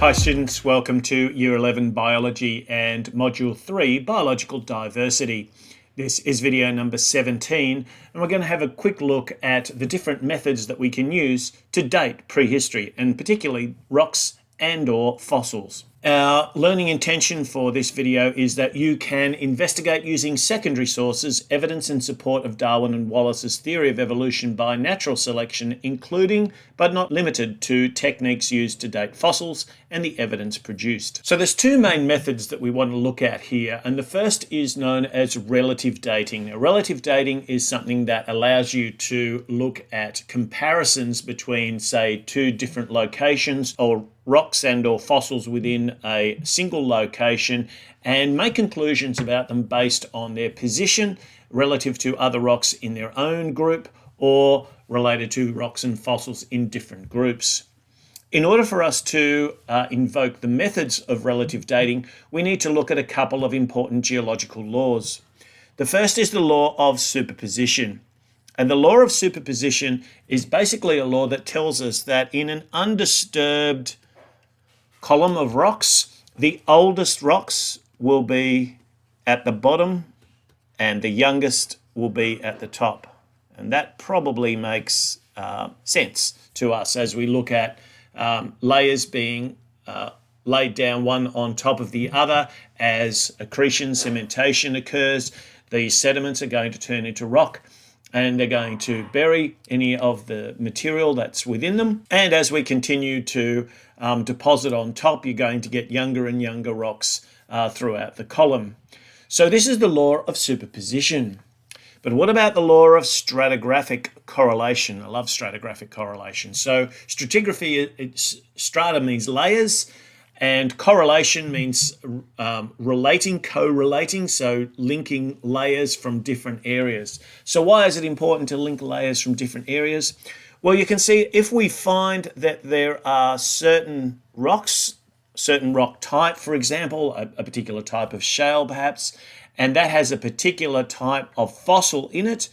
Hi students, welcome to Year 11 Biology and Module 3 Biological Diversity. This is video number 17 and we're going to have a quick look at the different methods that we can use to date prehistory and particularly rocks and or fossils. Our learning intention for this video is that you can investigate using secondary sources evidence in support of Darwin and Wallace's theory of evolution by natural selection, including but not limited to techniques used to date fossils and the evidence produced. So there's two main methods that we want to look at here, and the first is known as relative dating. Now, relative dating is something that allows you to look at comparisons between, say, two different locations or rocks and or fossils within a single location and make conclusions about them based on their position relative to other rocks in their own group or related to rocks and fossils in different groups. In order for us to invoke the methods of relative dating, we need to look at a couple of important geological laws. The first is the law of superposition. And the law of superposition is basically a law that tells us that in an undisturbed column of rocks, the oldest rocks will be at the bottom and the youngest will be at the top. And that probably makes sense to us as we look at layers being laid down one on top of the other. As accretion, cementation occurs, these sediments are going to turn into rock and they're going to bury any of the material that's within them. And as we continue to deposit on top, you're going to get younger and younger rocks throughout the column. So this is the law of superposition. But what about the law of stratigraphic correlation? I love stratigraphic correlation. So stratigraphy, strata means layers, and correlation means correlating, so linking layers from different areas. So why is it important to link layers from different areas? Well, you can see if we find that there are certain rocks, certain rock type, for example, a particular type of shale perhaps, and that has a particular type of fossil in it,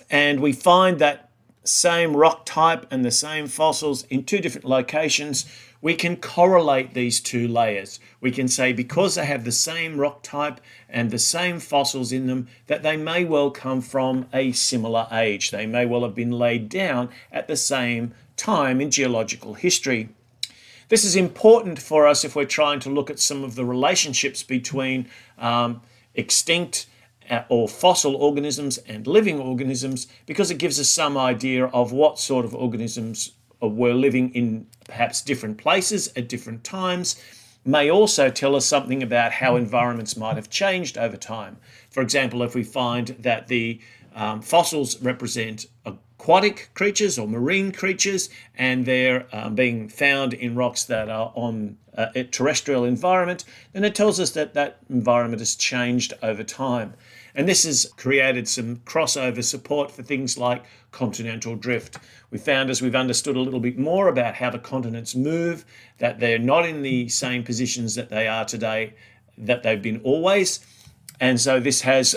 and we find that same rock type and the same fossils in two different locations, we can correlate these two layers. We can say because they have the same rock type and the same fossils in them, that they may well come from a similar age. They may well have been laid down at the same time in geological history. This is important for us if we're trying to look at some of the relationships between extinct or fossil organisms and living organisms, because it gives us some idea of what sort of organisms were living in perhaps different places at different times. May also tell us something about how environments might have changed over time. For example, if we find that the fossils represent aquatic creatures or marine creatures and they're being found in rocks that are on a terrestrial environment, then it tells us that that environment has changed over time. And this has created some crossover support for things like continental drift. We found, as we've understood a little bit more about how the continents move, that they're not in the same positions that they are today, that they've been always. And so this has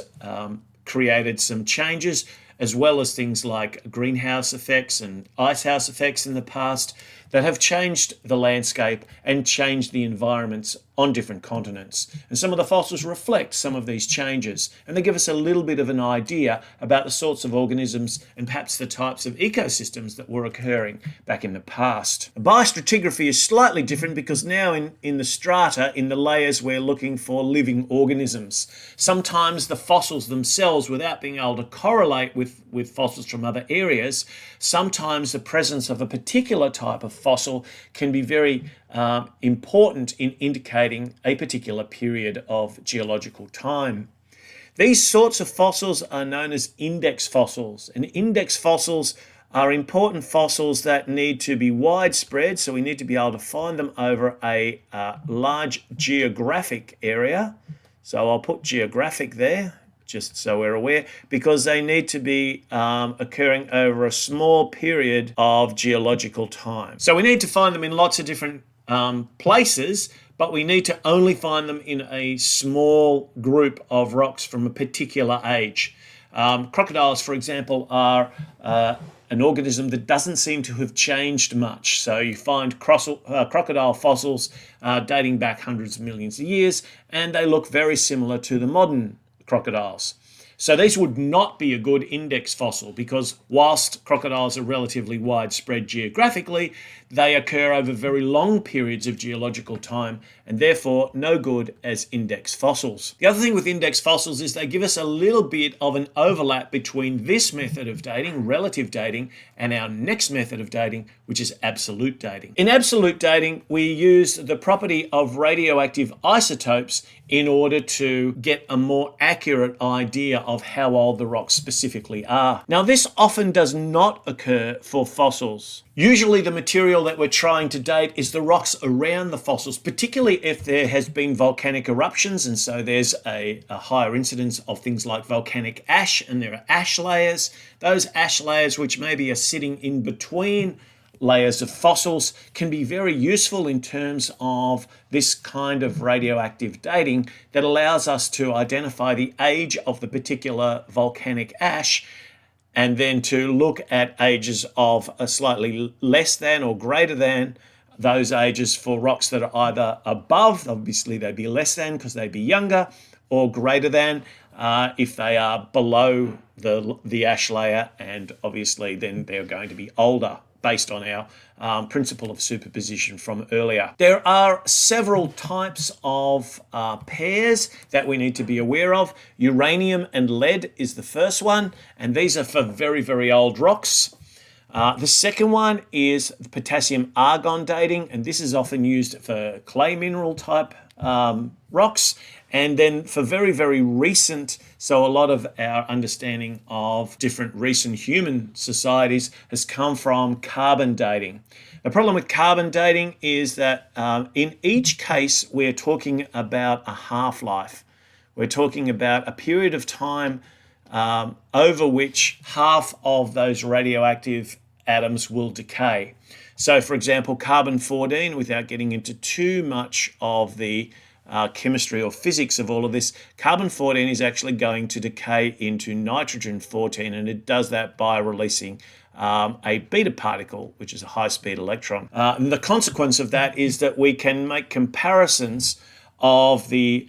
created some changes, as well as things like greenhouse effects and icehouse effects in the past that have changed the landscape and changed the environments on different continents. And some of the fossils reflect some of these changes, and they give us a little bit of an idea about the sorts of organisms and perhaps the types of ecosystems that were occurring back in the past. Biostratigraphy is slightly different because now in the strata, in the layers, we're looking for living organisms. Sometimes the fossils themselves, without being able to correlate with fossils from other areas, sometimes the presence of a particular type of fossil can be very important in indicating a particular period of geological time. These sorts of fossils are known as index fossils, and index fossils are important fossils that need to be widespread, so we need to be able to find them over a large geographic area. So I'll put geographic there, just so we're aware, because they need to be occurring over a small period of geological time. So we need to find them in lots of different places, but we need to only find them in a small group of rocks from a particular age. Crocodiles, for example, are an organism that doesn't seem to have changed much. So you find crocodile fossils dating back hundreds of millions of years, and they look very similar to the modern crocodiles. So these would not be a good index fossil because whilst crocodiles are relatively widespread geographically, they occur over very long periods of geological time and therefore no good as index fossils. The other thing with index fossils is they give us a little bit of an overlap between this method of dating, relative dating, and our next method of dating, which is absolute dating. In absolute dating, we use the property of radioactive isotopes in order to get a more accurate idea of how old the rocks specifically are. Now, this often does not occur for fossils. Usually the material that we're trying to date is the rocks around the fossils, particularly if there has been volcanic eruptions, and so there's a higher incidence of things like volcanic ash, and there are ash layers. Those ash layers, which maybe are sitting in between layers of fossils, can be very useful in terms of this kind of radioactive dating that allows us to identify the age of the particular volcanic ash and then to look at ages of a slightly less than or greater than those ages for rocks that are either above, obviously they'd be less than because they'd be younger, or greater than if they are below the ash layer, and obviously then they're going to be older, based on our principle of superposition from earlier. There are several types of pairs that we need to be aware of. Uranium and lead is the first one, and these are for very, very old rocks. The second one is potassium argon dating, and this is often used for clay mineral type rocks. And then for very, very recent, so a lot of our understanding of different recent human societies has come from carbon dating. The problem with carbon dating is that in each case, we're talking about a half-life. We're talking about a period of time over which half of those radioactive atoms will decay. So, for example, carbon-14, without getting into too much of the chemistry or physics of all of this, carbon-14 is actually going to decay into nitrogen-14, and it does that by releasing a beta particle, which is a high-speed electron. And the consequence of that is that we can make comparisons of the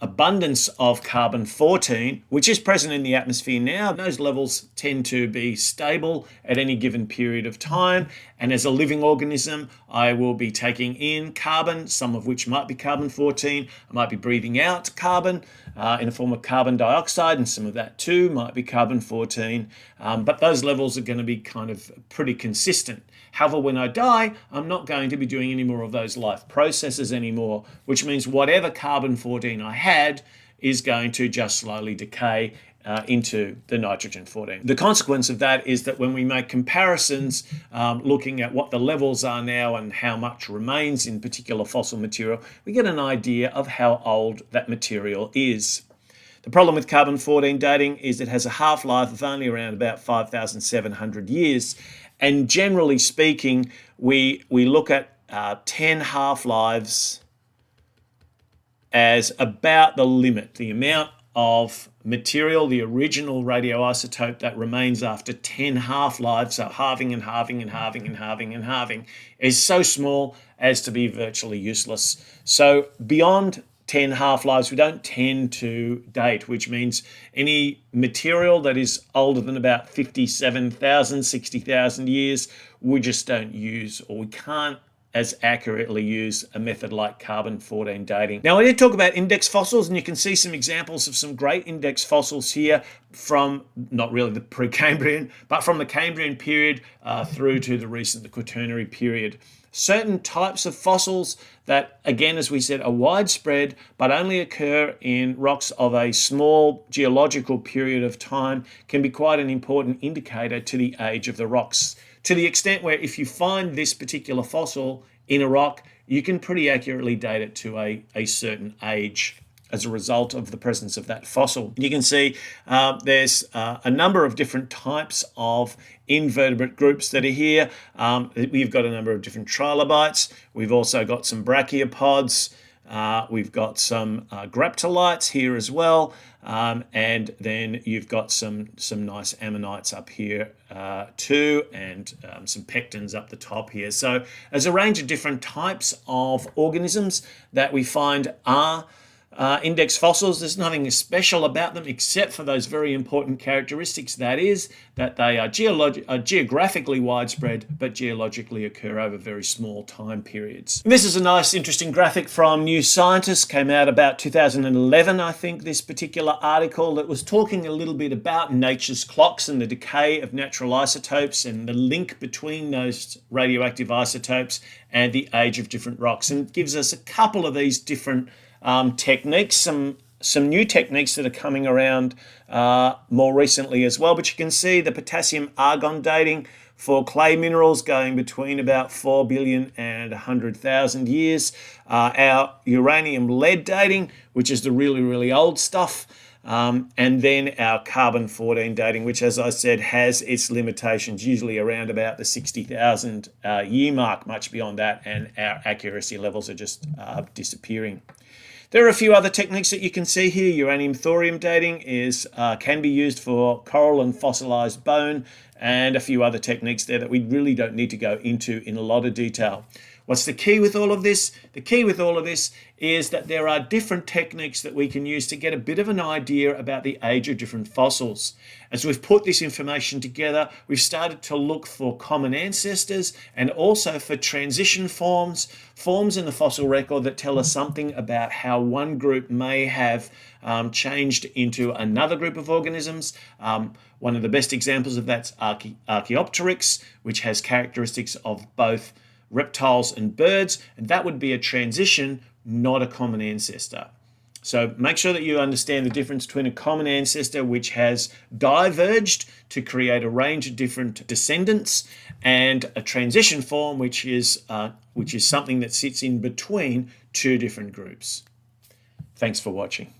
abundance of carbon-14, which is present in the atmosphere now. Those levels tend to be stable at any given period of time. And as a living organism, I will be taking in carbon, some of which might be carbon-14. I might be breathing out carbon in the form of carbon dioxide, and some of that too might be carbon-14. But those levels are going to be kind of pretty consistent. However, when I die, I'm not going to be doing any more of those life processes anymore, which means whatever carbon-14 I had is going to just slowly decay into the nitrogen-14. The consequence of that is that when we make comparisons, looking at what the levels are now and how much remains in particular fossil material, we get an idea of how old that material is. The problem with carbon-14 dating is it has a half-life of only around about 5,700 years. And generally speaking, we look at 10 half-lives as about the limit, the amount of material, the original radioisotope that remains after 10 half-lives, so halving and halving and halving and halving and halving, is so small as to be virtually useless. So beyond 10 half-lives, we don't tend to date, which means any material that is older than about 57,000, 60,000 years, we just don't use, or we can't as accurately use a method like carbon-14 dating. Now, I did talk about index fossils, and you can see some examples of some great index fossils here from not really the Precambrian, but from the Cambrian period through to the recent Quaternary period. Certain types of fossils that, again, as we said, are widespread but only occur in rocks of a small geological period of time can be quite an important indicator to the age of the rocks, to the extent where if you find this particular fossil in a rock, you can pretty accurately date it to a certain age as a result of the presence of that fossil. You can see there's a number of different types of invertebrate groups that are here. We've got a number of different trilobites. We've also got some brachiopods. We've got some graptolites here as well. And then you've got some nice ammonites up here too, and some pectins up the top here. So there's a range of different types of organisms that we find are index fossils. There's nothing special about them except for those very important characteristics, that is, that they are geographically widespread but geologically occur over very small time periods. And this is a nice interesting graphic from New Scientist, came out about 2011, I think, this particular article, that was talking a little bit about nature's clocks and the decay of natural isotopes and the link between those radioactive isotopes and the age of different rocks, and gives us a couple of these different techniques, some new techniques that are coming around more recently as well. But you can see the potassium argon dating for clay minerals going between about 4 billion and 100,000 years. Our uranium lead dating, which is the really, really old stuff. And then our carbon-14 dating, which, as I said, has its limitations, usually around about the 60,000 year mark. Much beyond that, and our accuracy levels are just disappearing. There are a few other techniques that you can see here. Uranium thorium dating can be used for coral and fossilized bone, and a few other techniques there that we really don't need to go into in a lot of detail. What's the key with all of this? The key with all of this is that there are different techniques that we can use to get a bit of an idea about the age of different fossils. As we've put this information together, we've started to look for common ancestors and also for transition forms in the fossil record that tell us something about how one group may have changed into another group of organisms. One of the best examples of that's Archaeopteryx, which has characteristics of both reptiles and birds, and that would be a transition, not a common ancestor. So make sure that you understand the difference between a common ancestor, which has diverged to create a range of different descendants, and a transition form, which is something that sits in between two different groups. Thanks for watching.